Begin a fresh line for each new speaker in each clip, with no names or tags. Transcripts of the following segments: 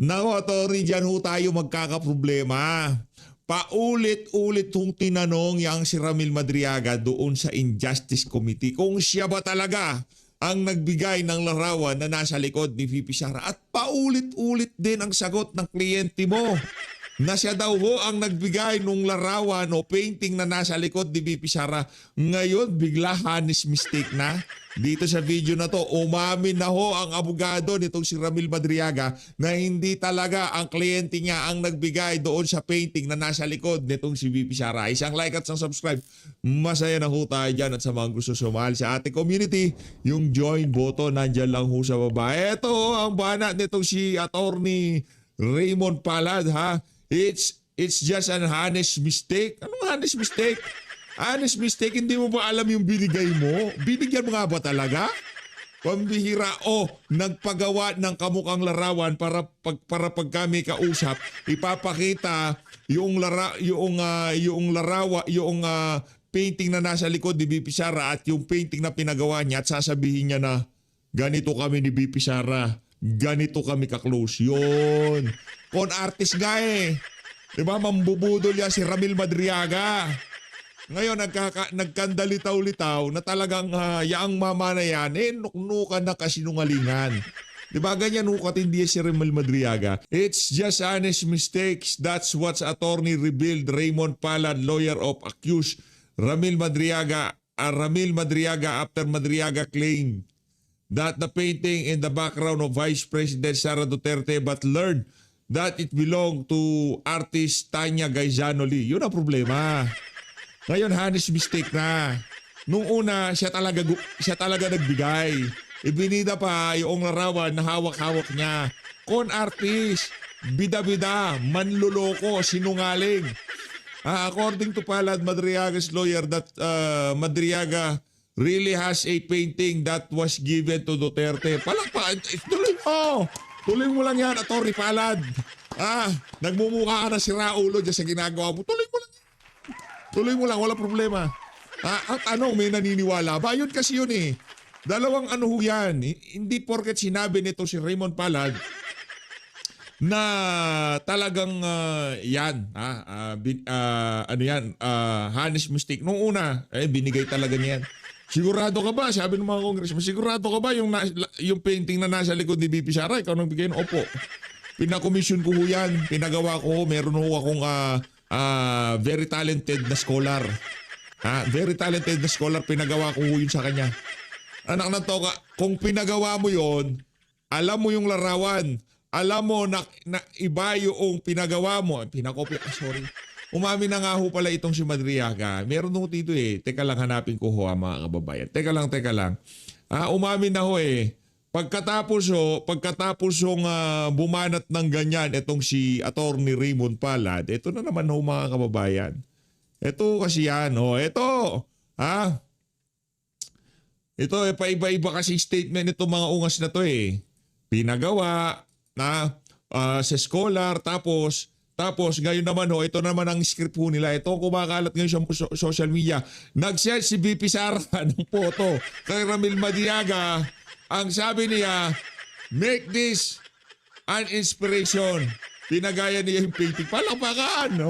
Nako, Atty. Diyan ho tayo magkakaproblema. Paulit-ulit hong tinanong yang si Ramil Madriaga doon sa Injustice Committee kung siya ba talaga ang nagbigay ng larawan na nasa likod ni VP Sara. At paulit-ulit din ang sagot ng kliyente mo na siya daw ho ang nagbigay ng larawan o painting na nasa likod ni VP Sara. Ngayon, bigla honest mistake na. Dito sa video na to, umamin na ho ang abogado nitong si Ramil Madriaga na hindi talaga ang kliyente niya ang nagbigay doon sa painting na nasa likod nitong si VP Sara. Isang like at isang subscribe. Masaya na ho tayo dyan at sa mga gusto sumali sa ating community, yung join button nandyan lang ho sa baba. Ito ho ang banat nitong si Attorney Raymond Palad ha. It's just an honest mistake. Anong honest mistake? Honest mistake, hindi mo ba alam yung binigay mo? Binigyan mo nga ba talaga? Pambihira o nagpagawa ng kamukhang larawan para pag kami kausap, ipapakita yung painting na nasa likod ni BP Sara at yung painting na pinagawa niya at sasabihin niya na ganito kami ni BP Sara, ganito kami ka-close. Yun. Con artist nga eh. Diba mambubudol yan si Ramil Madriaga. Ngayon, nagkandalitaw-litaw na talagang yaang mama na yan, nuknukan na kasinungalingan. Diba ganyan katindi si Ramil Madriaga? It's just honest mistakes. That's what's attorney revealed. Raymond Palad, lawyer of accused Ramil Madriaga after Madriaga claimed that the painting in the background of Vice President Sara Duterte but learned that it belonged to artist Tanya Gaisano Lee. Yun ang problema. Ngayon, honest mistake na. Nung una, siya talaga nagbigay. Ibinida pa yung larawan na hawak-hawak niya. Con artist, bida-bida, manluloko, sinungaling. According to Palad Madriaga's lawyer, that Madriaga really has a painting that was given to Duterte. Palakpakan, tuloy mo lang yan, Atty. Palad. Nagmumukha ka na si Raulo dyan sa ginagawa mo. Tuloy mo lang, wala problema. At may naniniwala ba? Yun kasi yun eh. Dalawang ho yan. Hindi porket sinabi nito si Raymond Palad na talagang honest mistake. Nung una, binigay talaga niyan. Sigurado ka ba? Sabi ng mga congressman, sigurado ka ba yung painting na nasa likod ni VP Sara, ikaw nang bigay? Opo. Pinakomisyon ko ho yan. Pinagawa ko. Meron ho akong very talented na scholar. Very talented na scholar, pinagawa ko yun sa kanya. Anak ng toka, kung pinagawa mo yon, alam mo yung larawan, alam mo na iba yung pinagawa mo. Umamin na nga ho pala itong si Madriaga. Meron ho dito eh. Teka lang, hanapin ko ho mga kababayan. Teka lang. Umamin na ho eh. Pagkatapos bumanat ng ganyan itong si Attorney Raymond Palad, ito na naman ho mga kababayan. Ito kasi yan. Ito paiba-iba kasi statement itong mga ungas na to eh. Pinagawa na sa scholar tapos ngayon naman ito naman ang script po nila. Ito kumakalat ngayon sa social media. Nag-share si VP Sara ng photo kay Ramil Madriaga. Ang sabi niya, make this an inspiration. Pinagaya niya yung painting. Palakpakan!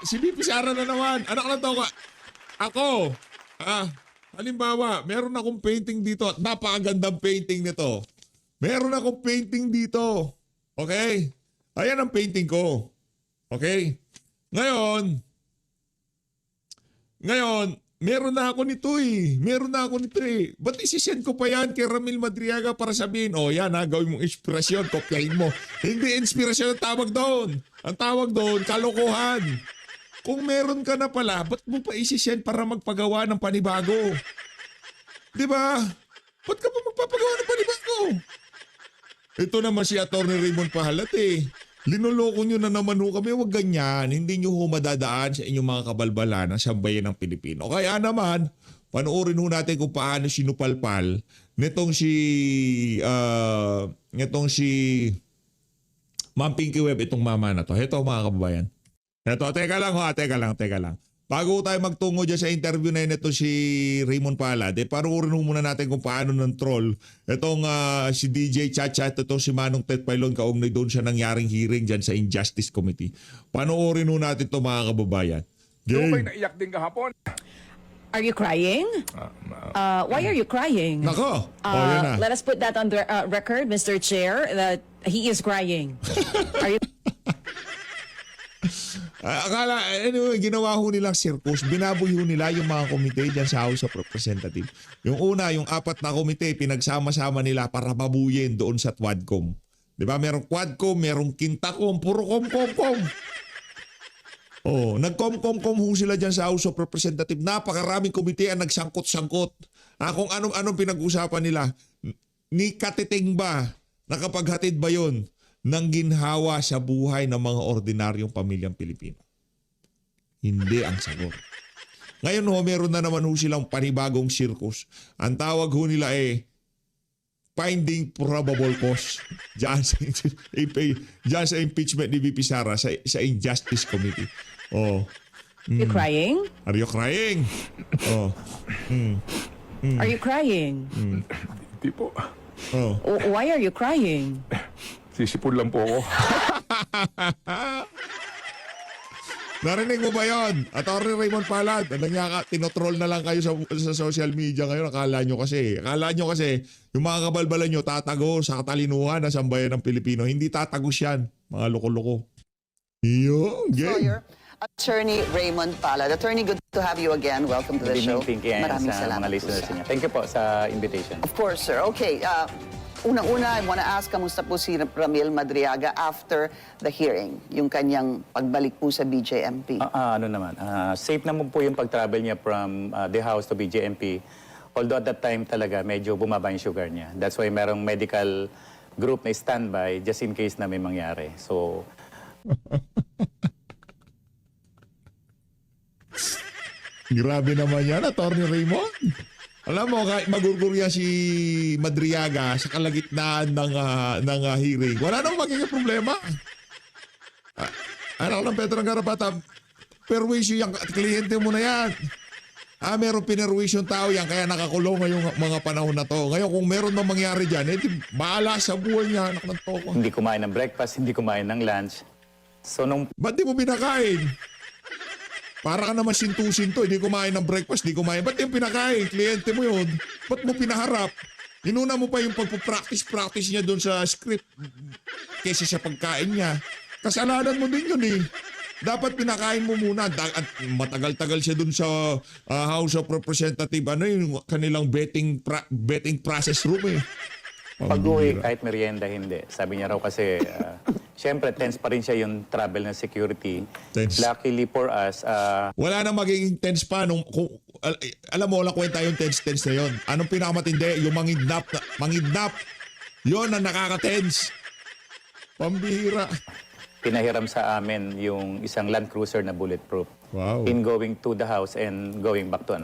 Si VP Sara na naman. Anak na to ka. Ako, halimbawa, meron akong painting dito at napakagandang painting nito. Meron akong painting dito. Okay? Ayan ang painting ko. Okay? Ngayon, meron na ako nito eh. Ba't isisend ko pa yan kay Ramil Madriaga para sabihin, yan gawin mong inspirasyon, kopyahin mo. Hindi inspirasyon ang tawag doon. Ang tawag doon, kalokohan. Kung meron ka na pala, ba't mo pa isisend para magpagawa ng panibago? Diba? Ba't ka pa magpapagawa ng panibago? Ito naman si Atty. Raymond Palad eh. Linoloko nyo na naman kami, wag ganyan. Hindi nyo madadaan sa inyong mga kabalbalan ng sambayan ng Pilipino. Kaya naman, panoorin natin kung paano sinupalpal nitong si Ma'am Pinky Web, itong mama na to. Ito mga kababayan. Ito, teka lang. bago tayo magtungo dyan sa interview na ito si Raymond Palad, paruorin muna natin kung paano ng troll. Itong si DJ Chacha at ito si Manong Ted Pailon, kaugnay doon siya nangyaring hearing dyan sa Injustice Committee. Panoorin natin ito mga kababayan.
Yung
Game.
ba'y naiyak din kahapon?
Are you crying? Why are you crying?
Nako, yan na.
Let us put that on the record, Mr. Chair, that he is crying. Are you?
Akala, anyway, ginawa ho nilang circus. Binaboy ho nila yung mga komite dyan sa House of Representatives. Yung una, yung 4 na komite, pinagsama-sama nila para babuyin doon sa Twadcom. Di ba? Merong Quadcom, merong Quintacom, puro kom-kom-kom. Oh, nag-kom-kom-kom ho sila dyan sa House of Representatives. Napakaraming komite ang nagsangkot-sangkot. Kung anong pinag-usapan nila. Ni katiting ba? Nakapaghatid ba yon ng ginhawa sa buhay ng mga ordinaryong pamilyang Pilipino? Hindi ang sagot. Ngayon ho, meron na naman ho silang panibagong circus. Ang tawag ho nila finding probable cause diyan sa impeachment ni VP Sara sa Injustice Committee. Oh.
You crying?
Are you crying? Oh.
Are you crying?
Hindi po.
Oh.
Why are you crying?
Sisipon lang po ako.
Narinig mo ba yun? Atty. Raymond Palad, tinotroll na lang kayo sa social media ngayon. Akala nyo kasi, yung mga kabalbalan nyo tatago sa katalinuhan ng sambayan ng Pilipino. Hindi tatagos yan, mga loko-loko. Iyo,
Lawyer, Attorney Raymond Palad. Attorney, good to have you again. Welcome to the
Good
show.
evening, Pinky, and
Maraming
sa
salamat
mga
po,
listeners
sir.
niya. Thank you po sa invitation.
Of course, sir. Okay. Unang-una, I want to ask, kamusta po si Ramil Madriaga after the hearing? Yung kanyang pagbalik po sa BJMP.
Ano naman, safe naman po yung pag-travel niya from the house to BJMP. Although at that time talaga, medyo bumaba yung sugar niya. That's why merong medical group na standby just in case na may mangyari. So,
grabe naman yan, Atty. Raymond. Alam mo, magugurya si Madriaga sa kalagitnaan ng hearing. Wala nang magiging problema. Anak ng Pedro ng Garapata, perwisyo yung kliyente mo na yan. Meron pinerwisyo yung tao yan, kaya nakakulong ngayong mga panahon na to. Ngayon, kung meron mang mangyari dyan, bahala sa buhay niya, anak ng toko.
hindi kumain ng breakfast, hindi kumain ng lunch. So, nung
Ba't di mo pinakain? Para ka naman sinto-sinto, hindi kumain ng breakfast, hindi kumain. Ba't yung pinakain? Kliyente mo yun. Ba't mo pinaharap? Inuna mo pa yung pagpupractice niya doon sa script kaysa sa pagkain niya. Kasalanan mo din yun eh. Dapat pinakain mo muna. At matagal-tagal siya doon sa House of Representatives. Ano yung kanilang betting process room eh.
pag-uwi, kahit merienda, hindi. Sabi niya raw kasi, syempre, tense pa rin siya yung travel na security.
Tense.
Luckily for us,
Wala nang magiging tense pa. Alam mo, wala kwenta yung tense na yun. Anong pinakamatindi? Yung mangidnap. Yun ang nakaka-tense. Pambihira.
pinahiram sa amin yung isang Land Cruiser na bulletproof
Wow.
in going to the house and going back to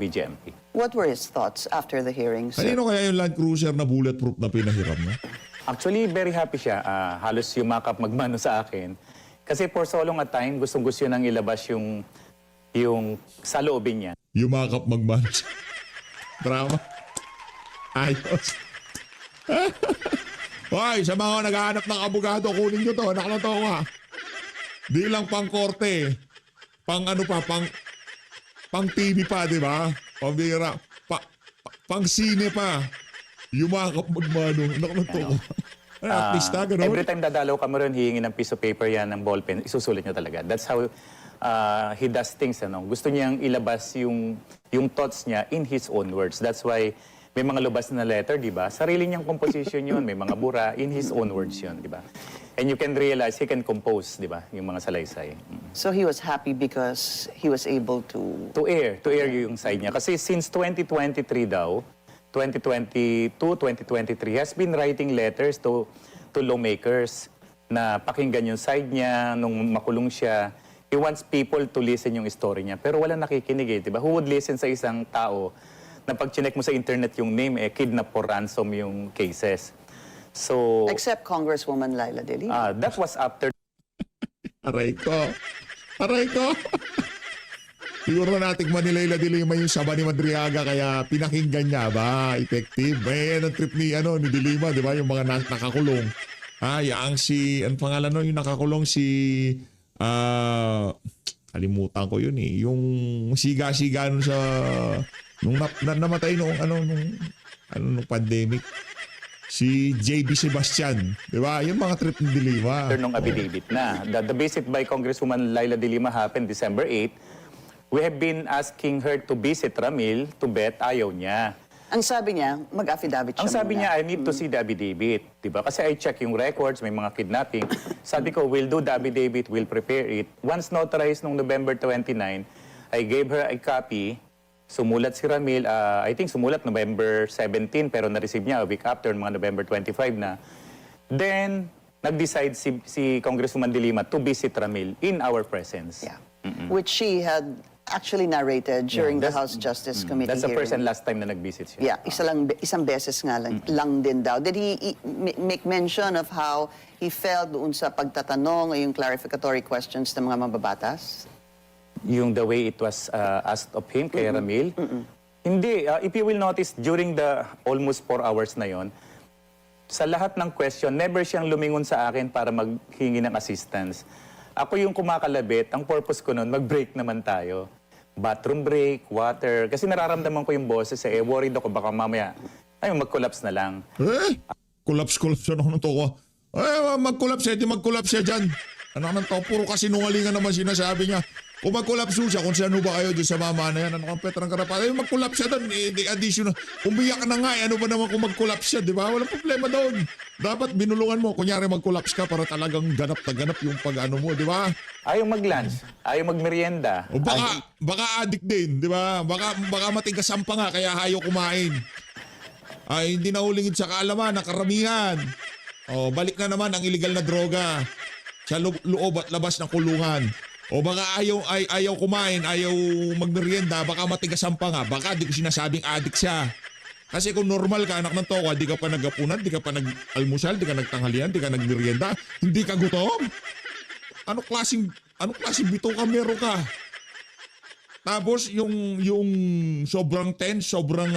BGMP.
What were his thoughts after the hearing, sir?
Kanino kaya yung Land Cruiser na bulletproof na pinahiram mo?
Actually, very happy siya. Halos yumakap magmano sa akin. Kasi for so long a time, gustong-gusto nang ilabas yung saloobin niya.
Yumakap magmanos. Drama. Ayos. Hoy, sa mga naghahanap ng abogado, kunin nyo to. Anak na to nga. Di lang pang korte. Pang ano pa, pang TV pa, di ba? Pambira. Pang sine pa. Yumakap magmano. Anak na to. Artista, gano'n?
Every time dadalaw ka mo rin, hihingi ng piece of paper yan, ng ballpen, isusulat niya talaga. That's how he does things. Ano? Gusto niyang ilabas yung thoughts niya in his own words. That's why may mga lubas na letter, di ba? Sarili niyang composition yun, may mga bura, in his own words yun, di ba? And you can realize he can compose, di ba? Yung mga salaysay.
So he was happy because he was able to...
To air yung side niya. Kasi since 2023 daw, 2022, 2023, has been writing letters to lawmakers na pakinggan yung side niya nung makulong siya. He wants people to listen yung story niya. Pero wala nakikinig eh, di ba? Who would listen sa isang tao na pag chinek mo sa internet yung name, kidnap or ransom yung cases. So,
Except Congresswoman Laila De Lima.
that was after
Aray ko. Aray ko. Siguro nating Manila de Lima yung saba ni Madriaga kaya pinakinggan niya ba? Effective. Eh, ang trip ni, ni de Lima, di ba? Yung mga nakakulong. Yang si, ang pangalan no, yung nakakulong si, kalimutan ko yun eh. Yung siga-siga nun sa, nung namatay nung pandemic. Si JB Sebastian, di ba? Yung mga trip ni de Lima.
Nung affidavit na. The visit by Congresswoman Laila de Lima happened December 8. We have been asking her to visit Ramil to bet, ayaw niya.
Ang sabi niya, mag-affidavit siya
Ang sabi
muna.
niya, I need to see the affidavit. Diba? Kasi I check yung records, may mga kidnapping. Sabi ko, we'll do the affidavit, we'll prepare it. Once notarized nung November 29, I gave her a copy. Sumulat si Ramil, I think sumulat November 17, pero na-receive niya a week after, mga November 25 na. Then, nag-decide si Congresswoman de Lima to visit Ramil in our presence.
Yeah. Which she had actually narrated during the House Justice Committee
That's the first and
hearing.
last time na nag-visit siya.
Yeah, isang beses nga lang din daw. Did he make mention of how he felt doon sa pagtatanong o yung clarificatory questions ng mga mababatas?
Yung the way it was asked of him kay Ramil. Hindi. If you will notice, during the almost 4 hours na yon, sa lahat ng question, never siyang lumingon sa akin para maghingi ng assistance. Ako yung kumakalabit, ang purpose ko nun, mag-break naman tayo. Bathroom break, water. Kasi nararamdaman ko yung boses worried ako baka mamaya, mag-collapse na lang.
Collapse siya naman to ko. Mag-collapse di mag-collapse siya dyan. Ano naman to, puro kasinungalingan naman sinasabi niya. Kung mag-collapse siya, kung sino ba kayo dyan sa mama na yan, ano kang Petrang Karapatan, mag-collapse siya doon, additional. Umiyak na nga, ano ba naman kung mag-collapse siya, di ba? Walang problema doon. Dapat binulungan mo, kunyari mag-collapse ka para talagang ganap na ganap yung pag-ano mo, di ba?
Ayaw mag-lunch, ayaw mag-merienda.
O baka addict din, di ba? Baka matigas ang pa nga, kaya ayaw kumain. Ay, hindi na hulingid sa kaalaman, nakaramihan. O, balik na naman ang illegal na droga sa loob at labas ng kulungan. O baka ayaw kumain, ayaw magmerienda, baka matigas ang pa nga, baka di ko sinasabing addict siya. Kasi kung normal ka, anak ng toka, di ka pa nagapunan, di ka pa nag-almusal, di ka nagtanghalian, di ka nagmerienda, hindi ka gutom. Ano klaseng bito ka meron ka? Tapos yung sobrang tense, sobrang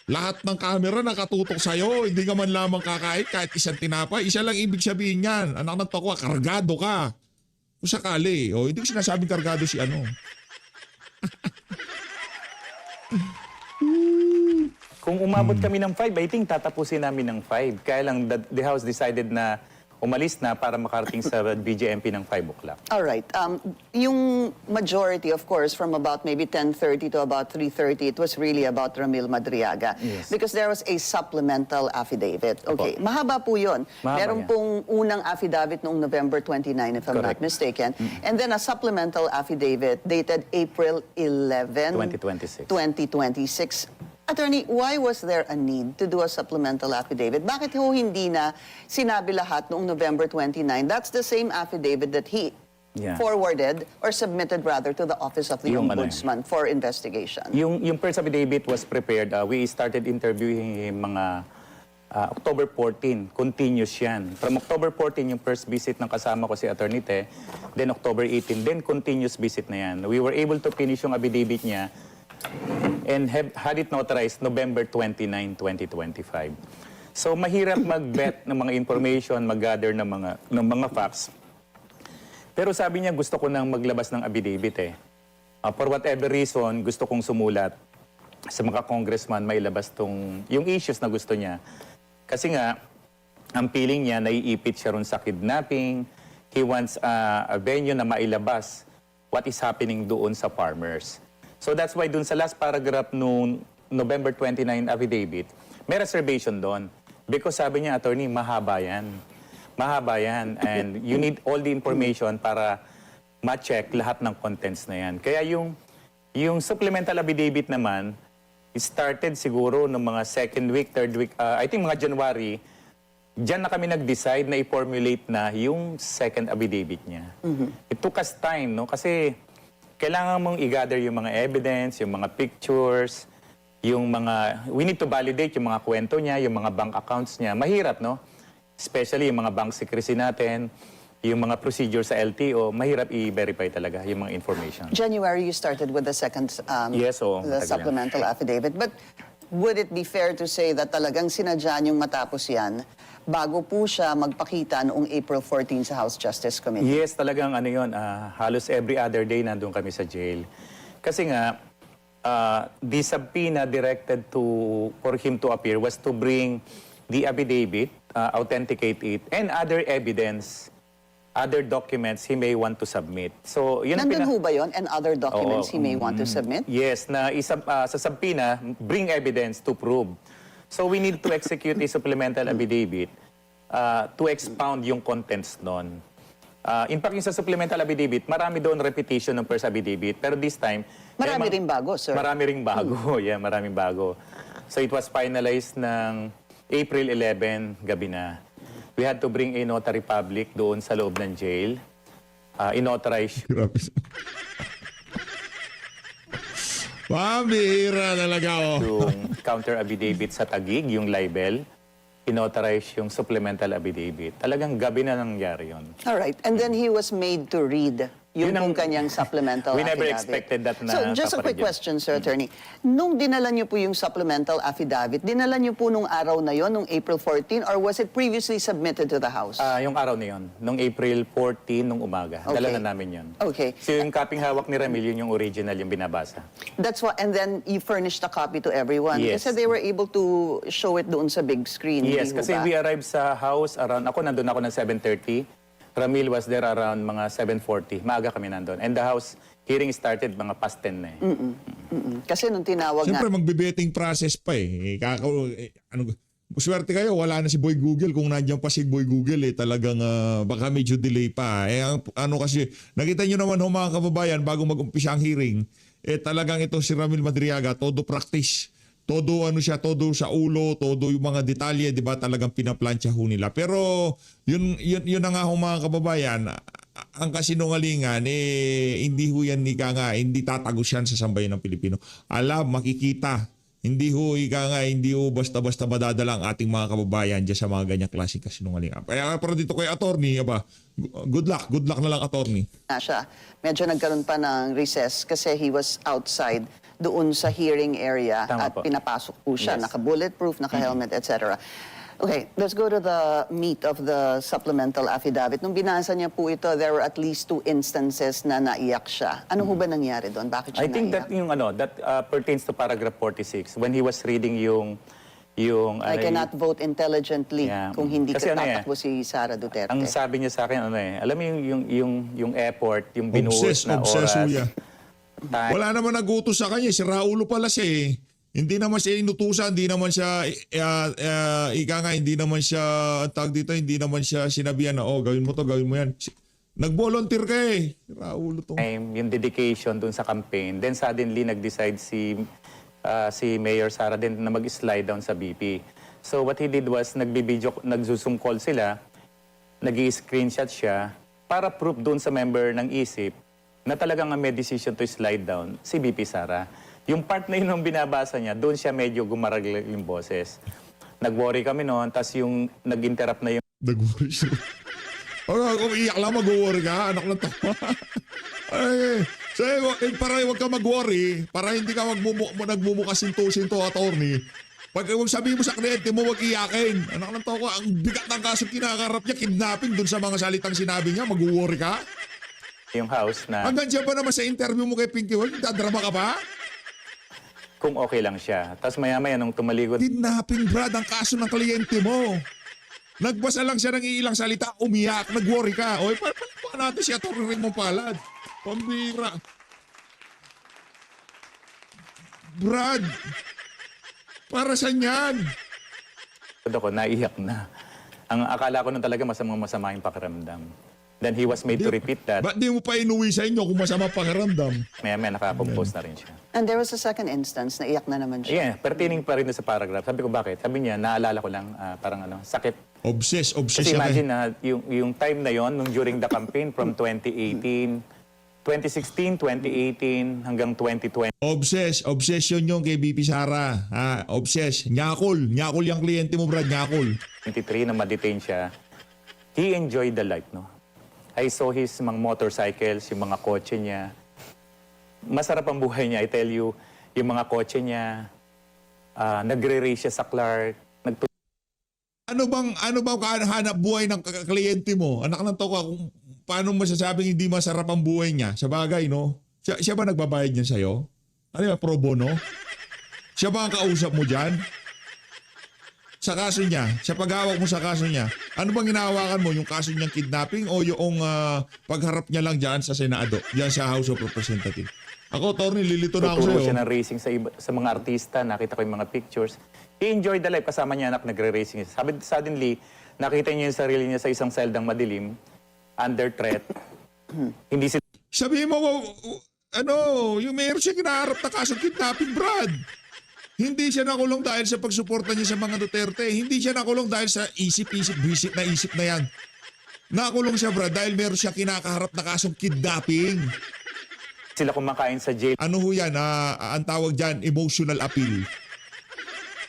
lahat ng camera nakatutok sa'yo, hindi ka man lamang kakain kahit isang tinapay. Isa lang ibig sabihin yan, anak ng toka, kargado ka. Kung sakali, hindi ko sinasabing kargado si ano.
Kung umabot kami ng 5, I think tatapusin namin ng 5. Kaya lang the House decided na umalis na para makarating sa BJMP ng 5 o'clock.
All right. Yung majority, of course, from about maybe 10:30 to about 3:30, it was really about Ramil Madriaga.
Yes.
Because there was a supplemental affidavit. Okay. Mahaba po yun.
Mahaba
Meron
yan.
pong unang affidavit noong November 29, if I'm not
Correct.
mistaken. And then a supplemental affidavit dated April 11,
2026.
2026. Attorney, why was there a need to do a supplemental affidavit? Bakit ho hindi na sinabi lahat noong November 29? That's the same affidavit that he forwarded or submitted rather to the Office of the
Yung
Ombudsman for investigation.
Yung first affidavit was prepared. We started interviewing him mga October 14. Continuous yan. From October 14, yung first visit ng kasama ko si Attorney Te. Then October 18, then continuous visit na yan. We were able to finish yung affidavit niya and had it notarized November 29, 2025. So mahirap mag-bet ng mga information, mag-gather ng mga facts. Pero sabi niya gusto ko nang maglabas ng affidavit for whatever reason, gusto kong sumulat sa mga congressman mailabas yung issues na gusto niya. Kasi nga, ang feeling niya, naiipit siya ron sa kidnapping. He wants a venue na mailabas what is happening doon sa farmers. So that's why dun sa last paragraph nung November 29 affidavit, may reservation doon. Because sabi niya, attorney, mahaba yan. Mahaba yan. And you need all the information para ma-check lahat ng contents na yan. Kaya yung supplemental affidavit naman, started siguro ng mga second week, third week, I think mga January, diyan na kami nag-decide na i-formulate na yung second affidavit niya. It took us time, no? Kasi kailangan mong i-gather yung mga evidence, yung mga pictures, we need to validate yung mga kwento niya, yung mga bank accounts niya. Mahirap, no? Especially yung mga bank secrecy natin, yung mga procedure sa LTO, mahirap i-verify talaga yung mga information.
January, you started with the second
Yes, oo,
the
matagal yan.
supplemental affidavit. But would it be fair to say that talagang sinadya niyong matapos yan bago po siya magpakita noong April 14 sa House Justice Committee?
Yes, talagang ano yun, halos every other day nandun kami sa jail. Kasi nga, the subpoena directed for him to appear was to bring the affidavit, authenticate it, and other evidence, other documents he may want to submit. So, yun ang
Nandun ho ba yun? And other documents he may want to submit?
Yes, na sa subpoena, bring evidence to prove. So we need to execute a supplemental affidavit to expound yung contents nun. In fact, yung sa supplemental affidavit, marami doon repetition ng first affidavit. Pero this time...
Marami ring bago, sir.
Marami ring bago. Yeah, maraming bago. So it was finalized ng April 11, gabi na. We had to bring a notary public doon sa loob ng jail. Inauthorize
Grabe. Pambihira talaga, oh.
yung counter affidavit sa Taguig, yung libel. Inauthorize yung supplemental affidavit. Talagang gabi na nangyari yun.
All right. And then he was made to read yung
Yun ang-
pong kanyang supplemental
We never
affidavit.
expected that na
So, just a quick
kapaligid.
question, Sir Attorney. Nung dinala niyo po yung supplemental affidavit, dinala niyo po nung araw na yon, nung April 14, or was it previously submitted to the House?
Yung araw na yun, nung April 14, nung umaga.
Okay.
Dala na namin yun.
Okay.
So yung kaping hawak ni Ramil, yun yung original, yung binabasa.
That's what, and then you furnished a copy to everyone.
Yes.
Kasi they were able to show it doon sa big screen.
Yes,
hindi ho
kasi
ba?
we arrived sa house around, nandun ako ng 7:30. Ramil was there around mga 7:40. Maaga kami nandun. And the house hearing started mga past 10 na eh.
Kasi nung tinawag nga,
Siyempre, magbe-betting process pa eh. Swerte kayo, wala na si Boy Google. Kung nandiyan pa si Boy Google, talagang baka medyo delay pa. Kasi, nakita nyo naman mga kababayan, bago mag-umpisa ang hearing, talagang ito si Ramil Madriaga, todo practice. Todo todo sa ulo, todo yung mga detalye, 'di ba? Talagang pinaplansya ho nila. Pero yun na nga ho mga kababayan, ang kasinungalingan hindi ho yan hindi tatagos yan sa sambayan ng Pilipino. Alam, makikita. Hindi ho basta-basta madadala ang ating mga kababayan diyan sa mga ganyang klaseng kasinungalingan. Kaya pero dito kay attorney, good luck na lang attorney.
na siya. Medyo nagkaroon pa ng recess kasi he was outside doon sa hearing area
Tama
at
po.
pinapasok po siya,
Yes.
naka-bulletproof, naka-helmet, etc. Okay, let's go to the meat of the supplemental affidavit. Nung binasa niya po ito, there were at least 2 instances na naiyak siya. Ano ho ba nangyari doon? Bakit siya
I think that
naiyak?
that pertains to paragraph 46 when he was reading yung
I cannot vote intelligently
Yeah.
kung hindi
Kasi ano
tatakbo si Sara Duterte.
ang sabi niya sa akin alam mo yung effort, yung binuhos na
Obses,
oras.
huya.
time.
Wala naman nagutos sa kanya. Si Raulo pala siya eh. Hindi naman siya inutusan, hindi naman siya, hindi naman siya, hindi naman siya sinabihan na, gawin mo to, gawin mo yan. Nag-volunteer ka eh. Si Raulo to.
Yung dedication dun sa campaign. Then suddenly nag-decide si Mayor Sara din na mag-slide down sa BP. So what he did was nag-zoom call sila, nag-i-screenshot siya para proof dun sa member ng ISIP na talagang may decision to slide down si BP Sara. Yung part na yun nung binabasa niya, doon siya medyo gumaraglag yung boses. Nag-worry kami noon, tas yung nag-interrupt na yung
Nag-worry siya. Kung iyak lang, mag-worry ka. Anak ng tama. Para huwag ka mag-worry, para hindi ka nagmumukasinto-sinto, attorney. Pag sabihin mo sa kliyente mo, wag iyakin. Anak ng toko, ang bigat ng kaso kinakarap niya, kidnapping dun sa mga salitang sinabi niya, mag-worry ka.
house na
Hanggang dyan ba naman sa interview mo kay Pinky World, dadrama ka pa?
kung okay lang siya. Tapos maya-maya nung tumalikod,
Kidnapping, Brad, ang kaso ng kliyente mo. Nagbasa lang siya ng ilang salita, umiyak, nag-worry ka. O, paano natin si Atty. Raymond Palad? Pambira. Brad, para saan yan?
ako, naiyak na. Ang akala ko nun talaga masama yung pakiramdam. Then he was made to repeat that.
Ba't di mo pa inuwi sa inyo kung masama pakiramdam?
Maya-maya nakakompose na rin siya.
And there was a second instance na iyak na naman siya.
Yeah, pertaining pa rin doon sa paragraph. Sabi ko, bakit? Sabi niya, naalala ko lang, parang sakit.
Obsessed
Kasi
siya.
imagine na, yung time na yon nung during the campaign from 2016, 2018, hanggang 2023
Obsession yung kay BP Sara. Nyakol yung kliyente mo, Brad, nyakol.
na ma-detain siya, he enjoyed the life, no? I saw his mga motorcycles, yung mga kotse niya. Masarap ang buhay niya, I tell you. Yung mga kotse niya, nagre-race siya sa Clark.
Ano bang hanap buhay ng kliyente mo? Anak ng toka, kung paano masasabing hindi masarap ang buhay niya? Sa bagay, no? Siya ba nagbabayad niya sa'yo? Ano ba, pro bono? Siya ba ang kausap mo dyan? Sa kaso niya, sa paghawak mo sa kaso niya, ano bang hinahawakan mo? Yung kaso niyang kidnapping o yung pagharap niya lang dyan sa Senado, dyan sa House of Representatives? Ako, Torny, lilito na ako
Tuturo
sa'yo.
siya ng racing sa mga artista. Nakita ko yung mga pictures. He enjoyed the life. Kasama niya anak, nagre-racing. Suddenly, nakita niya yung sarili niya sa isang seldang madilim, under threat. Hindi si
Sabihin mo, yung mayor siya kinaharap na kasong kidnapping, Brad. Hindi siya nakulong dahil sa pagsuporta niya sa mga Duterte. Hindi siya nakulong dahil sa isip-isip, visit na yan. Nakulong siya, Brad, dahil meron siya kinakaharap na kasong kidnapping.
sila kumakain sa jail
Ano ho yan? Ang tawag dyan, emotional appeal.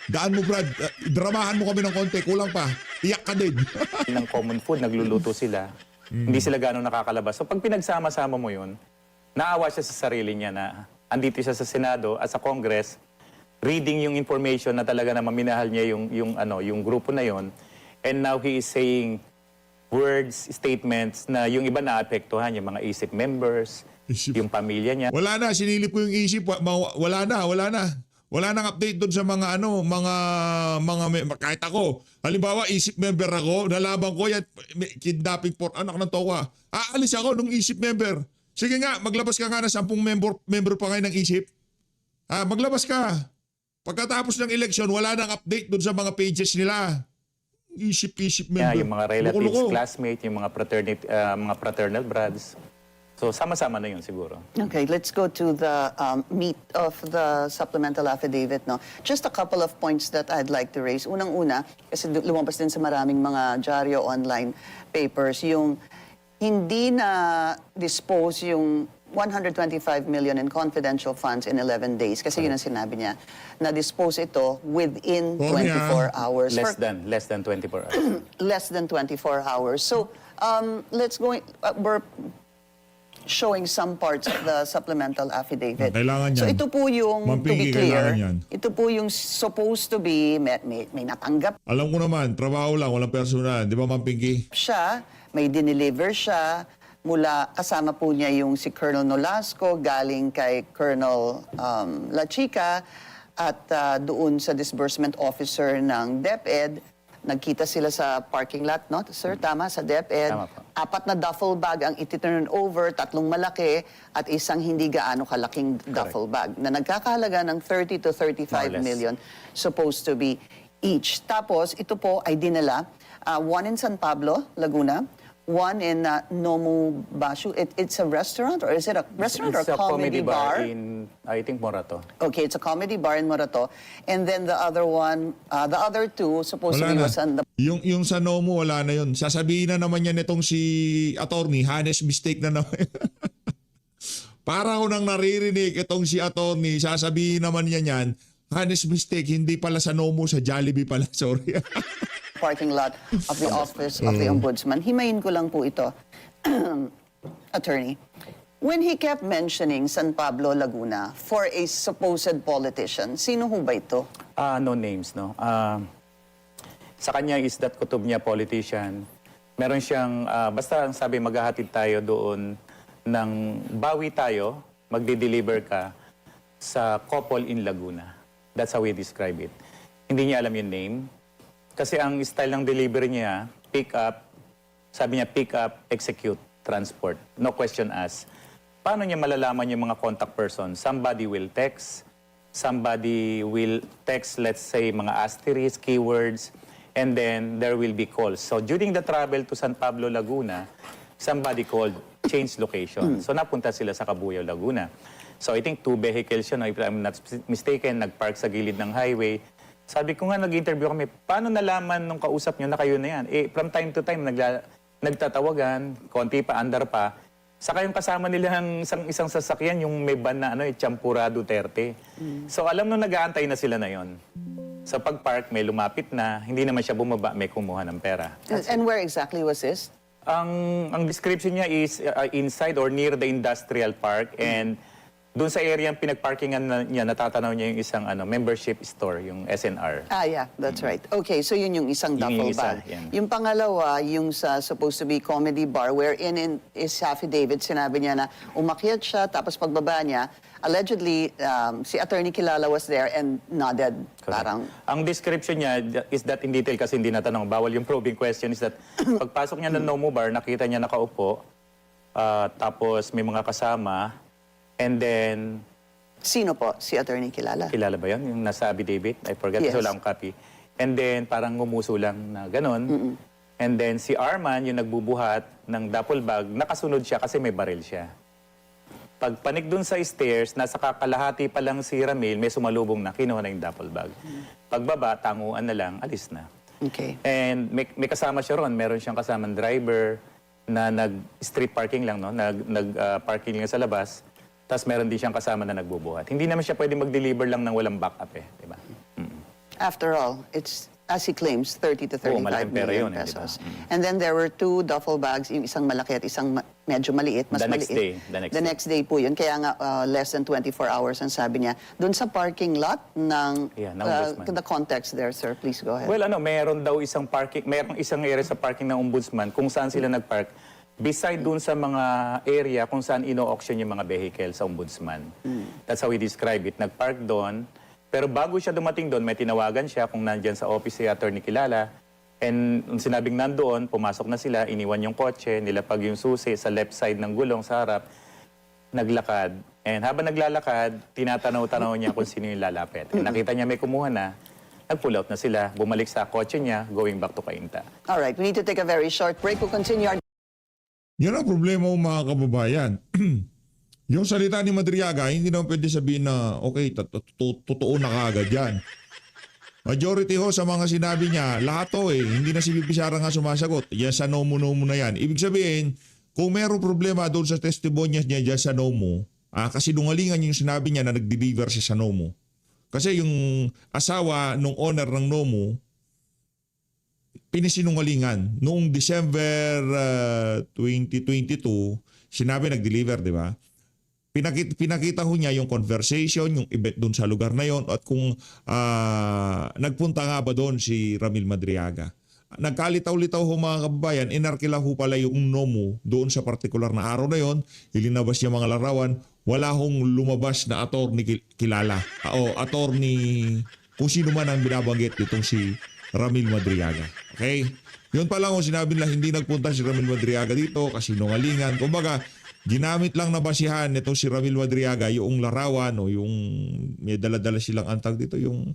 Daan mo, Brad. Dramahan mo kami ng konti. Kulang pa. Iyak ka din.
ng common food, nagluluto sila. Hindi sila gano'ng nakakalabas. So pag pinagsama-sama mo yun, naawa siya sa sarili niya na andito siya sa Senado at sa Congress, reading yung information na talaga na maminahal niya yung grupo na yon. And now he is saying words, statements na yung iba naapektuhan, yung mga isip members,
Isip.
yung pamilya niya.
Wala na. Sinilip ko yung isip. Wala na. Wala nang update doon sa mga kahit ako. Halimbawa, isip member ako, nalaban ko yan, kidnapping for anak ng towa. Aalis ako nung isip member. Sige nga, maglabas ka nga na 10 member pa ngayon ng isip. Maglabas ka. Pagkatapos ng eleksyon, wala nang update doon sa mga pages nila. Isip member.
Yung mga relatives,
Loko-loko.
classmates, yung mga fraternal brads. So sama-sama na yun siguro.
Okay, let's go to the meat of the supplemental affidavit. No, just a couple of points that I'd like to raise. Unang-una, kasi lumabas din sa maraming mga dyaryo online papers, yung hindi na dispose yung 125 million in confidential funds in 11 days. Kasi yun ang sinabi niya. Na-dispose ito within 24 hours.
Less than 24 hours.
Less than 24 hours. So, let's go, we're showing some parts of the supplemental affidavit.
Kailangan
So
yan.
ito po yung,
Ma'am
to be
Pinky,
clear,
kailangan yan.
ito po yung supposed to be, may natanggap
Alam ko naman, trabaho lang, walang personal. Di ba, Ma'am Pinky?
siya, may dineliver siya, mula, kasama po niya yung si Colonel Nolasco, galing kay Colonel La Chica, at doon sa disbursement officer ng DepEd, nagkita sila sa parking lot, no? Sir, tama, sa DepEd.
Tama po.
4 na duffel bag ang iti-turn over, 3 malaki, at isang hindi gaano kalaking duffel bag, na nagkakahalaga ng 30 to 35
More or less.
million supposed to be each. Tapos, ito po ay dinala, one in San Pablo, Laguna, one in Nomu Bashu. It's a restaurant, or is it a restaurant
It's
or
a
comedy bar?
in, I think, Morato.
Okay, it's a comedy bar in Morato. And then the other one, the other two, supposedly
Wala na.
was on the
Yung sa Nomo, wala na yun. Sasabihin na naman yan itong si attorney, honest mistake na naman. Para ko nang naririnig itong si attorney, sasabihin naman niya yan, honest mistake, hindi pala sa Nomo, sa Jollibee pala, sorry.
parking lot of the office of the ombudsman. Himayin ko lang po ito, attorney. When he kept mentioning San Pablo, Laguna for a supposed politician, sino ho ba ito?
No names, no? Sa kanya is that kutub niya, politician. Meron siyang, basta ang sabi, maghahatid tayo doon ng bawi tayo, magde-deliver ka sa couple in Laguna. That's how we describe it. Hindi niya alam yung name. Kasi ang style ng delivery niya, pick up, sabi niya pick up, execute, transport. No question asked. Paano niya malalaman yung mga contact person? Somebody will text, let's say, mga asterisk, keywords, and then there will be calls. So during the travel to San Pablo, Laguna, somebody called, change location. So napunta sila sa Cabuyao, Laguna. So I think 2 vehicles yun, if I'm not mistaken, nagpark sa gilid ng highway. Sabi ko nga, nag-interview kami, paano nalaman nung kausap nyo na kayo na yan? From time to time, nagtatawagan, konti pa, andar pa. Saka yung kasama nila ng isang sasakyan, yung may van na Champura Duterte. So alam nung nag-aantay na sila na yon. So pag-park, may lumapit na, hindi naman siya bumaba, may kumuha ng pera.
And where exactly was this?
Ang description niya is inside or near the industrial park, and doon sa area ang pinagparkingan niya, natatanaw niya yung isang membership store, yung SNR.
Yeah, that's right. Okay, so yun yung isang
Yun
duffel
yung isa,
bag.
yan.
Yung pangalawa, yung sa supposed to be comedy bar, wherein in his affidavit, sinabi niya na umakyat siya, tapos pagbaba niya, allegedly, si Attorney Kilala was there and nodded. Parang,
Ang description niya is that in detail kasi hindi natanong. Bawal yung probing question is that pagpasok niya ng Nomo Bar, nakita niya nakaupo, tapos may mga kasama, and then,
sino po si Attorney Kilala?
kilala ba yun? Yung nasa affidavit? I forgot,
Yes.
kasi wala akong copy. And then, parang ngumuso lang na ganon. And then, si Arman, yung nagbubuhat ng duffel bag, nakasunod siya kasi may baril siya. Pagpanik dun sa stairs, nasa kakalahati pa lang si Ramil, may sumalubong na, kinuha na yung duffel bag. Pagbaba, tanguan na lang, alis na.
Okay.
And may kasama siya ron. Meron siyang kasamang driver na nag-street parking lang, no? Nag-parking lang sa labas. Tapos meron din siyang kasama na nagbubuhat. Hindi naman siya pwede mag-deliver lang ng walang backup eh. Diba?
After all, it's, as he claims, 30 to 35
malaking pera
million
yun eh, di ba?
pesos. And then there were two duffel bags, yung isang malaki at isang medyo maliit, mas
The next
maliit.
day, the next
day po yun. Kaya nga, less than 24 hours ang sabi niya. Doon sa parking lot ng,
Yeah, ng ombudsman.
the context there, sir. Please go ahead.
Well, meron daw isang parking, merong isang area sa parking ng ombudsman kung saan sila nagpark. Beside dun sa mga area kung saan ino-auction yung mga vehicle sa ombudsman. That's how we describe it. Nagpark doon. Pero bago siya dumating doon, may tinawagan siya kung nandyan sa office si Attorney Kilala. And nung sinabing nandoon, pumasok na sila, iniwan yung kotse, nilapag yung susi sa left side ng gulong sa harap, naglakad. And habang naglalakad, tinatanaw-tanaw niya kung sino yung lalapit. And nakita niya may kumuha na, nag-pull out na sila, bumalik sa kotse niya, going back to Cainta.
All right, we need to take a very short break. We'll continue our
Yan ang problema ng mga kababayan. Yung salita ni Madriaga, hindi naman pwede sabihin na, okay, totoo na kaagad yan. Majority ho sa mga sinabi niya, lahat to hindi na si VP Sara nga sumasagot. Yan sa nomo-nomo na yan. Ibig sabihin, kung mayroong problema doon sa testimonyas niya dyan sa nomo, kasi dungalingan yung sinabi niya na nag-deliver siya sa nomo. Kasi yung asawa nung owner ng nomo, pinisinungalingan. Noong December 2022, sinabi nag-deliver, di ba? Pinakita ho niya yung conversation, yung event doon sa lugar na yon at kung nagpunta nga ba doon si Ramil Madriaga. Nagkalitaw-litaw ho mga kababayan, inarkila ho pala yung nomo doon sa partikular na araw na yon, ilinabas niya mga larawan, wala hong lumabas na attorney kilala o attorney kung sino man ang binabanggit itong si Ramil Madriaga. Okay? Yun pa lang kung sinabi nila hindi nagpunta si Ramil Madriaga dito kasi nungalingan. Kumbaga, ginamit lang na basihan nito si Ramil Madriaga yung larawan o yung may dala-dala silang antag dito yung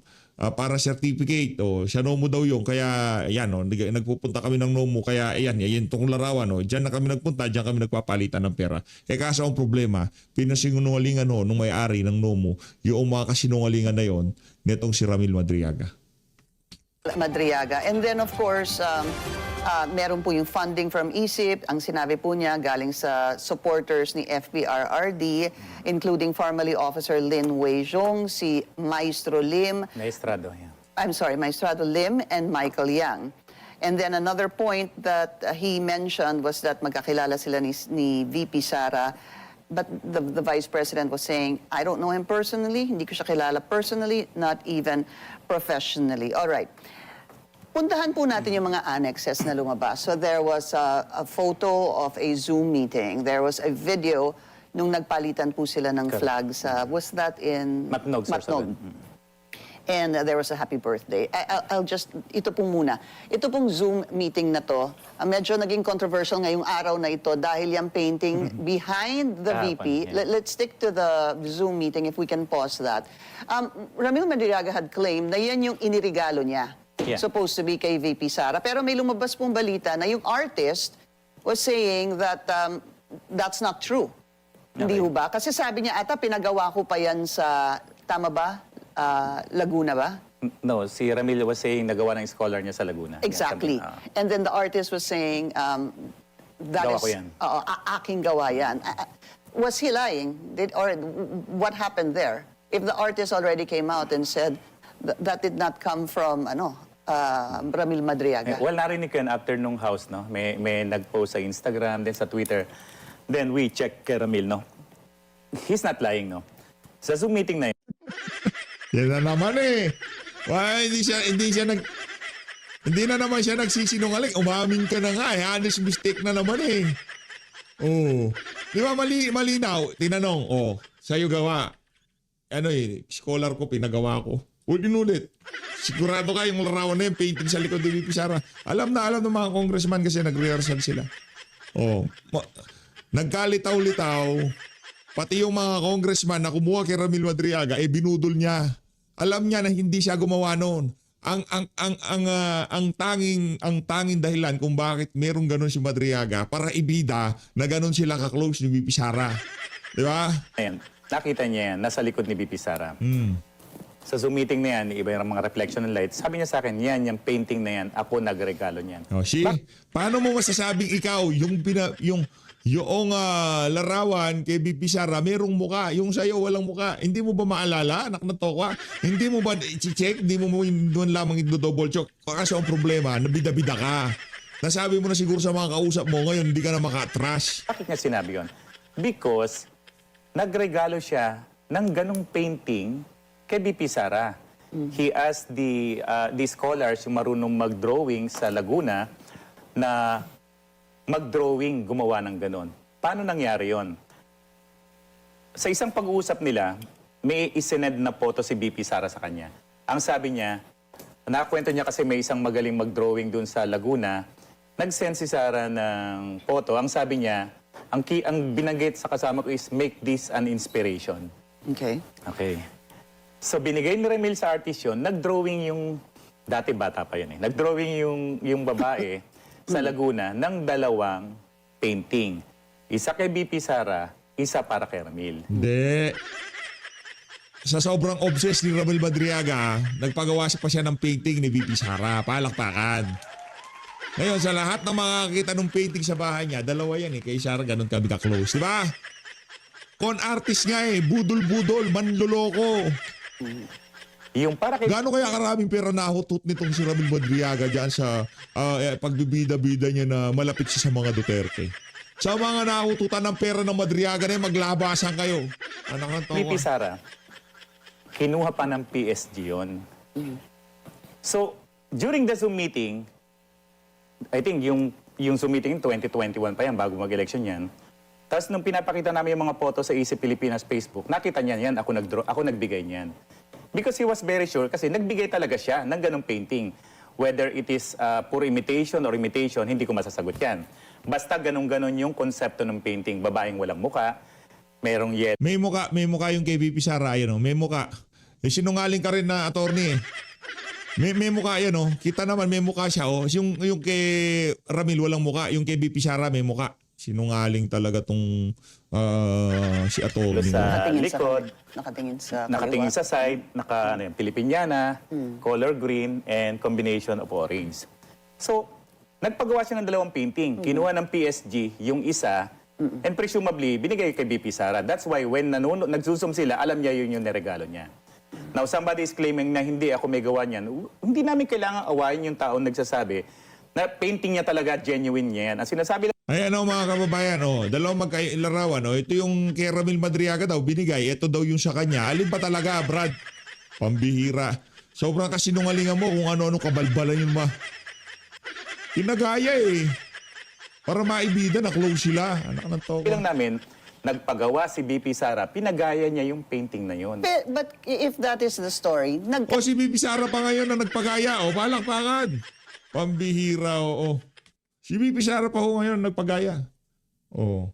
para certificate o siya nomo daw yung kaya ayan nagpupunta kami ng nomo kaya ayan tong larawan diyan na kami nagpunta, diyan kami nagpapalitan ng pera. Kaso ang problema, pinasinungalingan nung may-ari ng nomo yung mga kasinungalingan na yon nitong si Ramil Madriaga.
And then of course, meron po yung funding from ISIP. Ang sinabi po niya galing sa supporters ni FPRRD, including formerly Officer Lin Weijong, si Maestro Lim,
Maestrado, yeah.
Maestrado Lim and Michael Yang. And then another point that he mentioned was that magkakilala sila ni VP Sara. But the Vice President was saying, I don't know him personally, hindi ko siya kilala personally, not even professionally. All right. Puntahan po natin yung mga annexes na lumabas. So there was a photo of a Zoom meeting. There was a video nung nagpalitan po sila ng flags. Was that in
Matnog, sir,
Matnog. And there was a happy birthday. I'll just, ito pong muna. Ito pong Zoom meeting na to, medyo naging controversial ngayong araw na ito dahil yung painting behind the VP.
Yeah.
Let's stick to the Zoom meeting if we can pause that. Ramil Madriaga had claimed na yan yung inirigalo niya.
Yeah.
Supposed to be kay VP Sara. Pero may lumabas pong balita na yung artist was saying that that's not true. Hindi ho ba? Kasi sabi niya, ata pinagawa ko pa yan sa, tama ba? Laguna ba?
No, si Ramil was saying nagawa ng scholar niya sa Laguna.
Exactly. And then the artist was saying, that
Gawa
is,
ko yan.
aking gawa yan. Was he lying? Or what happened there? If the artist already came out and said that did not come from Ramil Madriaga?
Well, narinig ko yan after nung house, no? May nag-post sa Instagram, then sa Twitter. Then we check kay Ramil, no? He's not lying, no? Sa Zoom meeting na yun,
Yan na naman eh. Why, hindi na naman siya nagsisinungaling. Umamin ka na nga eh. Honest mistake na naman eh. Oh. Di ba malinaw? Tinanong, sa'yo gawa. Ano eh, scholar ko, pinagawa ko. Ulit. Sigurado ka yung larawan na yung painting sa likod ni VP Sara. Alam ng mga congressman kasi nag-rehearsal sila. Nagkalitaw-litaw. Pati yung mga congressman na kumuha kay Ramil Madriaga, binudol niya. Alam niya na hindi siya gumawa noon. Ang tanging dahilan kung bakit merong ganun si Madriaga para ibida na ganun sila ka-close ni VP Sara. Di ba?
ayan, nakita niya yan, nasa likod ni BP Sara. Sa Zoom meeting na yan, iba yung mga reflection ng light. Sabi niya sa akin, yung painting na yan, ako nagregalo niyan.
Paano mo masasabing ikaw yung larawan kay VP Sara merong muka, yung sa'yo walang muka? Hindi mo ba maalala, anak na tokwa? Hindi mo ba i-check? Hindi mo doon lamang i-double check? Kasi ang problema, nabida-bida ka. Nasabi mo na siguro sa mga kausap mo, ngayon hindi ka na maka-trash.
Bakit niya sinabi yun? Because nagregalo siya ng ganong painting kay BP Sara. He asked the scholars yung marunong mag-drawing sa Laguna na mag-drawing, gumawa ng ganon. Paano nangyari yon? Sa isang pag-uusap nila, may isinend na photo si BP Sara sa kanya. Ang sabi niya, nakakwento niya kasi may isang magaling mag-drawing dun sa Laguna, nag-send si Sara ng photo. Ang sabi niya, ang binanggit sa kasama ko is make this an inspiration.
Okay.
Okay. So binigay ni Ramil sa artist yun, nag-drawing yung, dati bata pa yun eh, nag-drawing yung babae sa Laguna ng dalawang painting. Isa kay BP Sara, isa para kay Ramil.
Hindi. Sa sobrang obsessed ni Ramil Madriaga, nagpagawa pa siya ng painting ni VP Sara. Palakpakan. Ngayon, sa lahat ng mga kakita ng painting sa bahay niya, dalawa yan eh. Kay Sara, ganun kami ka-close. Diba? Con artist nga eh. Budol-budol, manloloko.
Yung para kay...
Gaano kaya karaming pera nahutot nitong si Ramil Madriaga dyan sa pagbibida-bida niya na malapit siya sa mga Duterte? Sa mga nahututan ng pera ng Madriaga na yun, maglabasan kayo. Anak ng
BP Sara, kinuha pa ng PSG yun. So, during the Zoom meeting, I think yung Zoom meeting 2021 pa yan, bago mag-election yan. Tapos nung pinapakita namin yung mga photo sa Easy Pilipinas Facebook, nakita niya yan, ako nagbigay niyan. Because he was very sure, kasi nagbigay talaga siya ng ganong painting. Whether it is pure imitation or imitation, hindi ko masasagot yan. Basta ganon-ganon yung konsepto ng painting. Babaeng walang muka, merong yet.
May muka yung kay VP Sara, yan o. May muka. Sinungaling ka rin na attorney eh. May muka yan o. Kita naman may muka siya o. Yung kay Ramil walang muka, yung kay VP Sara may muka. Sinungaling talaga tong si attorney.
Sa
Nakatingin
likod,
nakatingin sa
side, Filipiniana, color green, and combination of orange. So, nagpagawa siya ng dalawang painting. Kinuha ng PSG yung isa, and presumably, binigay kay BP Sara. That's why when nagsusum sila, alam niya yun yung niregalo niya. Now, somebody is claiming na hindi ako may gawa niyan. Hindi namin kailangan awayin yung taong nagsasabi na painting niya talaga, genuine niya yan. Ang sinasabi lang,
Ay ano mga kababayan, dalawang magkailarawan, ito yung kay Ramil Madriaga daw binigay, ito daw yung sa kanya. Alin pa talaga, Brad? Pambihira. Sobrang kasinungalingan mo kung ano-ano kabalbalan yun ba. Pinagaya eh. Para maibida na close sila. Anak ng toko.
lang namin, nagpagawa si BP Sara, pinagaya niya yung painting na yun.
But if that is the story,
O si Bibi Sara pa ngayon na nagpagaya. Palakpakan. Pambihira, oo. Si Bibi Sara pa ho ngayon nagpagaya. Oo.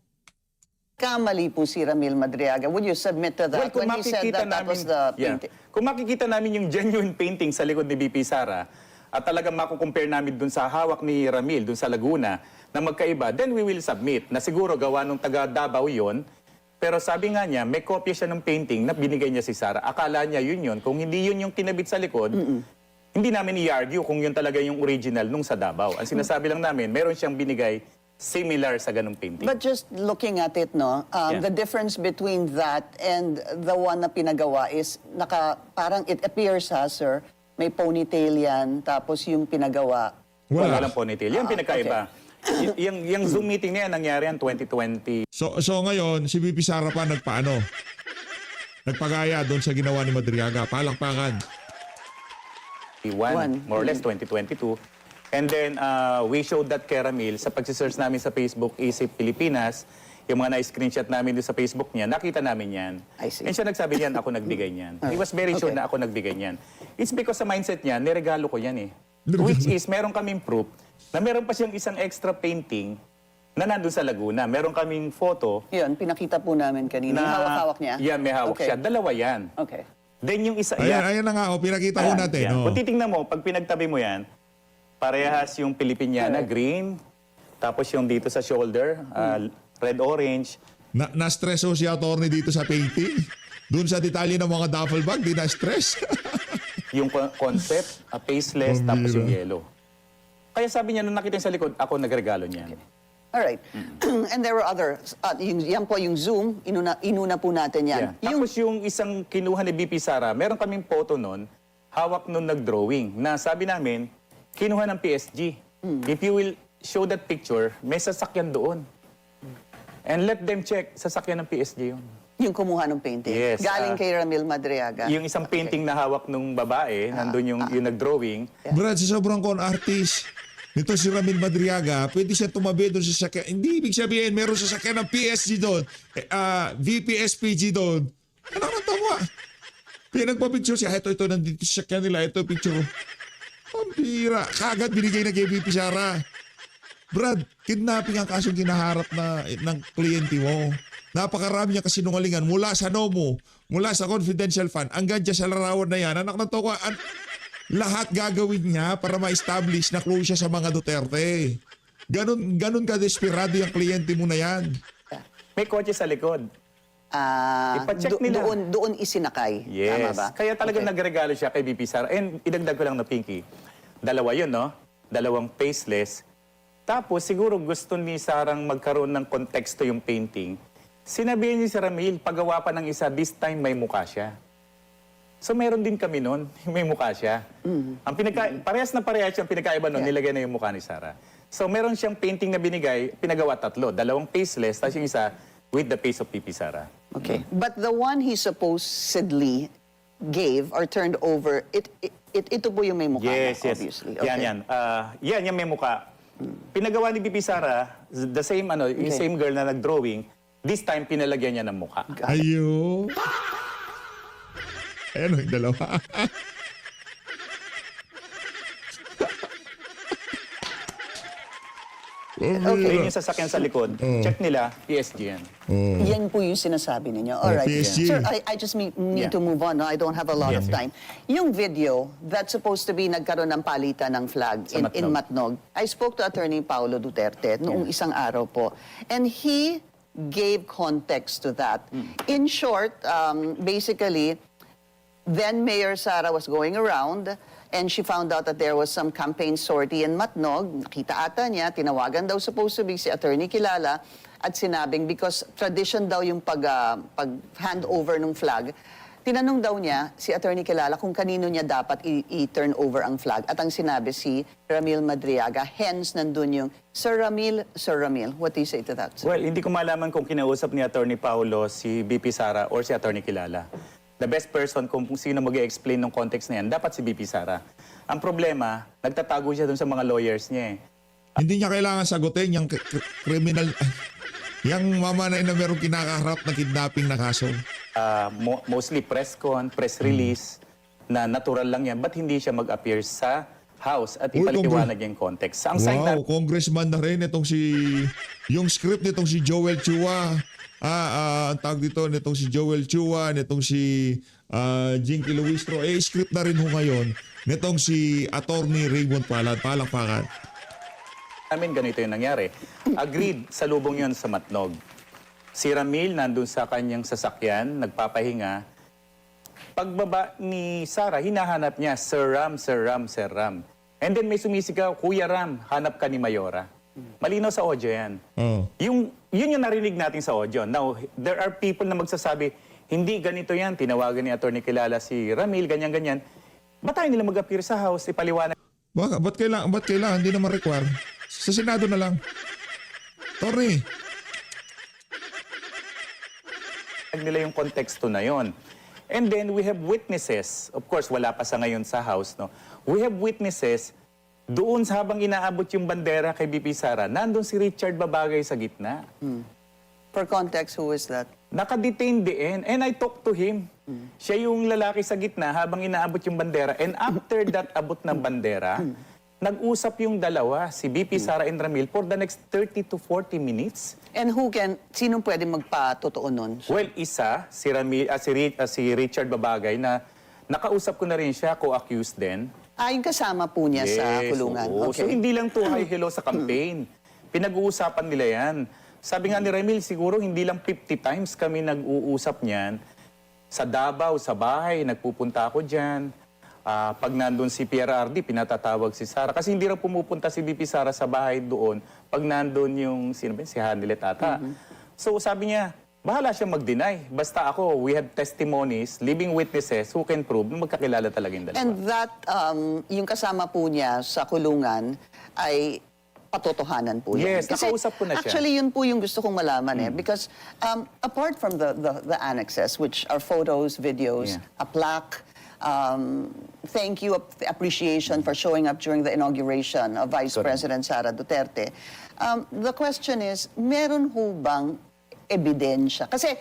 kamali po si Ramil Madriaga. Would you submit to that when he said that was the painting?
Kung makikita namin yung genuine painting sa likod ni BP Sara at talagang makukompare namin dun sa hawak ni Ramil, dun sa Laguna, na magkaiba, then we will submit na siguro gawa nung taga Davao yun. Pero sabi nga niya, may kopya siya ng painting na binigay niya si Sara. Akala niya yun yun. Kung hindi yun yung kinabit sa likod, hindi namin i-argue kung yun talaga yung original nung sa Davao. Ang sinasabi lang namin, meron siyang binigay similar sa ganung painting.
But just looking at it, no, the difference between that and the one na pinagawa is parang it appears, sir, may ponytail yan, tapos yung pinagawa.
Wala
Wala.
lang ponytail. Yan pinakaiba. Yung Zoom meeting na yan, nangyari yan 2020.
So ngayon, si VP Sara pa nagpaano? Nagpagaya doon sa ginawa ni Madriaga. Palakpakan.
More or less 2022. And then, we showed that kay Ramil sa pagsisearch namin sa Facebook, Isip Pilipinas, yung mga na-screenshot namin doon sa Facebook niya, nakita namin yan.
I see.
And siya nagsabi niyan, ako nagbigay niyan. He was very sure
Okay.
na ako nagbigay niyan. It's because sa mindset niya, niregalo ko yan eh.
Niregalo.
Which is, meron kaming proof na meron pa siyang isang extra painting na nandun sa Laguna. Meron kaming photo
Yun, pinakita po namin kanina. Yung hawak-hawak niya?
Yan, may hawak
Okay.
siya. Dalawa yan.
Okay.
Then yung isa,
Ayan na nga, pinakita ko
Ayan,
natin.
yan.
Oh.
Kung titingnan mo, pag pinagtabi mo yan, parehas yung Pilipiniana, green, tapos yung dito sa shoulder, red-orange.
Na-stress ho si attorney dito sa painting. Doon sa detalye ng mga duffel bag, di na-stress.
Yung concept, faceless,
Ang
tapos
bira.
yung yellow. Kaya sabi niya, nung nakita niya sa likod, ako nagregalo niyan.
Alright. And there were other, yan po yung Zoom, inuna po natin yan.
Yeah. Tapos yung isang kinuha ni BP Sara, meron kaming photo nun, hawak nun nag-drawing, na sabi namin, kinuha ng PSG. If you will show that picture, may sasakyan doon. And let them check, sasakyan ng PSG yun.
Yung kumuha ng painting.
Yes,
Galing kay Ramil Madriaga.
Yung isang painting na hawak nung babae, nandun yung nag-drawing.
Brad, sa sobrang con artist, nito si Ramil Madriaga, pwede siya tumabi doon sa sakyan. Hindi ibig sabihin, meron sa sakyan ng PSG doon. VP SPG doon. Ano ka tawa? Pinagpa-picture siya. Ito, nandito sa sakyan nila. Ito, picture. Ang bira. Kagad binigay na kay VP Sara. Brad, kidnapping ang kasong kinaharap ng kliyente mo. Napakarami niya kasinungalingan mula sa NOMO, mula sa confidential fund, hanggang dyan sa larawan na yan. Anak ng toka, lahat gagawin niya para ma-establish na close siya sa mga Duterte. Ganun ka desperado yung kliyente mo na yan.
May kotse sa likod. Ipacheck nila.
Doon isinakay. Tama
Yes.
ba?
Kaya talagang
Okay.
nagregalo siya kay BP Sara. And idagdag ko lang na Pinky. Dalawa yun, no? Dalawang faceless. Tapos siguro gusto ni Sarang magkaroon ng konteksto yung painting. Sinabihan niya si Ramil, paggawa pa ng isa, this time may mukha siya. So meron din kami nun, may mukha siya. Ang parehas na parehas yung pinakaiba nun, nilagay na yung mukha ni Sara. So meron siyang painting na binigay, pinagawa tatlo. Dalawang faceless, tapos yung isa with the face of PP Sara.
Okay. But the one he supposedly gave or turned over, ito po yung may mukha
Yes,
na,
yes.
obviously.
Yan. Yan yung may mukha. Pinagawa ni BP Sara, the same, yung
Okay.
same girl na nag-drawing, this time pinalagyan niya ng mukha.
Ayun. Ayan o, yung dalawa.
Ayun yung sasakyan sa likod. Check nila, PSG yan.
Yan po yung sinasabi ninyo. All right.
PSG.
Sir, I just need
Yeah.
to move on. No? I don't have a lot of
Yes,
time. Yung video that's supposed to be nagkaroon ng palitan ng flag
Sa
in Matnog. I spoke to Attorney Paulo Duterte noong isang araw po. And he gave context to that. In short, basically, then Mayor Sara was going around and she found out that there was some campaign sortie in Matnog. Nakita ata niya, tinawagan daw supposed to be si Attorney Kilala at sinabing because tradition daw yung pag-hand over ng flag. Tinanong daw niya si Attorney Kilala kung kanino niya dapat i-turn over ang flag. At ang sinabi si Ramil Madriaga, hence nandun yung Sir Ramil, what do you say to that, sir?
Well, hindi ko malaman kung kinausap ni Attorney Paulo si BP Sara or si Attorney Kilala. The best person kung sino mag-explain ng context na yan, dapat si BP Sara. Ang problema, nagtatago siya dun sa mga lawyers niya eh.
Hindi niya kailangan sagutin yung criminal, yung mama na merong kinakaharap na kidnapping na kaso.
Mostly press con, press release, na natural lang yan. Ba't hindi siya mag-appear sa House at
Uy,
ipaliwanag yung context? Ang side
Wow, congressman na rin itong yung script nitong si Joel Chua. Ang tawag dito nitong si Joel Chua, nitong si Jinky Luistro. Script na rin ho ngayon nitong si Attorney Raymond Palakpakan.
namin ganito yung nangyari. Agreed, sa lubong yun sa Matnog. Si Ramil nandun sa kanyang sasakyan, nagpapahinga. Pagbaba ni Sara, hinahanap niya, Sir Ram, Sir Ram, Sir Ram. And then may sumisigaw, Kuya Ram, hanap ka ni Mayora. Malinaw sa audio yan. Yun yung narinig natin sa audio. Now, there are people na magsasabi, hindi ganito yan. Tinawagan ni Attorney Kilala si Ramil, ganyan-ganyan. Ba't tayo nila mag-appear sa House? Ipaliwanag
Ba't kailangan? Hindi naman require. Sa Senado na lang. Attorney.
nila yung konteksto na yon. And then we have witnesses. Of course, wala pa sa ngayon sa House, no? We have witnesses doon habang inaabot yung bandera kay BP Sara, nandun si Richard Babagay sa gitna.
For context, who is that?
Naka-detain din. And I talked to him. Siya yung lalaki sa gitna habang inaabot yung bandera. And after that abot ng bandera, nag-usap yung dalawa, si BP Sara and Ramil, for the next 30 to 40 minutes.
And sinong pwede magpatotoo nun?
Well, isa, si Richard Babagay na nakausap ko na rin siya, co-accused din.
Yung kasama po niya sa kulungan.
oo.
Okay.
So hindi lang to hi hello sa campaign. Pinag-uusapan nila yan. Sabi nga ni Ramil, siguro hindi lang 50 times kami nag-uusap niyan. Sa Davao, sa bahay, nagpupunta ako dyan. Pag nandun si PRRD, pinatatawag si Sara. Kasi hindi rin pumupunta si BP Sara sa bahay doon pag nandun yung, si Hanilet ata. So sabi niya, bahala siya mag-deny. Basta ako, we have testimonies, living witnesses who can prove na magkakilala talaga yung dalawa.
And that, yung kasama po niya sa kulungan ay patotohanan po yun.
Yes, nakausap ko na siya.
Actually, yun po yung gusto kong malaman Because apart from the annexes, which are photos, videos,
Yeah.
a plaque, thank you, appreciation for showing up during the inauguration of Vice
Correct.
President Sara Duterte. The question is, meron ho bang ebidensya? Kasi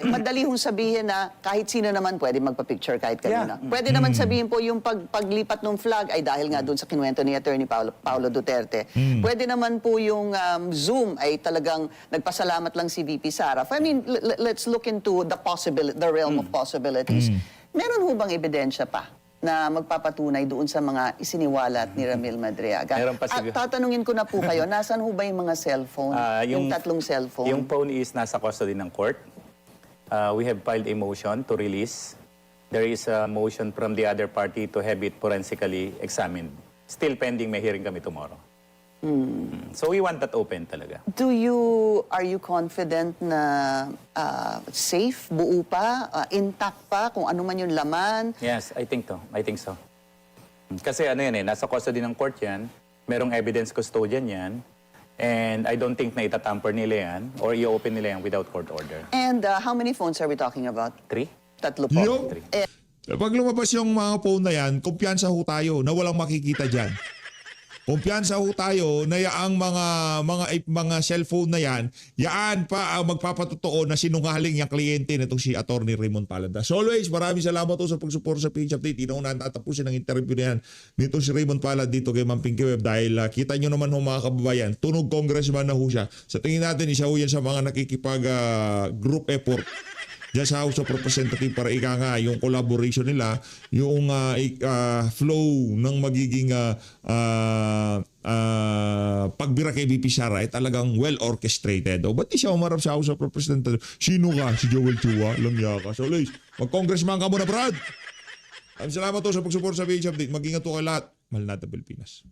madali hong sabihin na kahit sino naman pwede magpa-picture kahit kanina.
Yeah.
Pwede naman sabihin po yung paglipat ng flag ay dahil nga doon sa kinuwento ni Attorney Paulo Duterte. Pwede naman po yung Zoom ay talagang nagpasalamat lang si VP Sara. I mean, let's look into the realm of possibilities. Meron ho bang ebidensya pa na magpapatunay doon sa mga isiniwalat ni Ramil Madriaga?
Meron pa
At
siguro.
tatanungin ko na po kayo, nasan ho ba yung mga cellphone? Yung tatlong cellphone?
Yung phone is nasa custody ng court. We have filed a motion to release. There is a motion from the other party to have it forensically examined. Still pending, may hearing kami tomorrow. So we want that open talaga.
Are you confident na safe, buo pa, intact pa, kung ano man yung laman?
Yes, I think so. Kasi ano yan nasa custody ng court yan, merong evidence custodian yan, and I don't think na itatamper nila yan or i-open nila yan without court order.
And how many phones are we talking about?
3?
Tatlo po.
Yo.
Eh,
Pag lumabas yung mga phone na yan, kumpiyansa ho tayo na walang makikita dyan. Kumpiyansa ho tayo na yaang mga cellphone na yan, yaan pa ang magpapatotoo na sinungaling yung kliyente nitong si Attorney Raymond Palada. So always, maraming salamat po sa pagsuporta sa PH Update. Hindi na ko natatapusin ang interview na yan nitong si Raymond Palada dito kay Ma'am Pinky Web dahil kita nyo naman ho mga kababayan, tunog congressman na ho siya. Sa tingin natin, isa ho yan sa mga nakikipag group effort diyan sa House of Representatives para ika nga yung collaboration nila, yung flow ng magiging pagbira kay VP Sara ay talagang well orchestrated. O ba't di siya umarap sa House of Representatives? Sino ka? Si Joel Chua? Lamya ka. So, Liz, mag-congressman ka muna, Brad. Salamat po sa pagsuporta sa PH Update. Mag-ingat po kayo lahat. Mahal natin Pilipinas.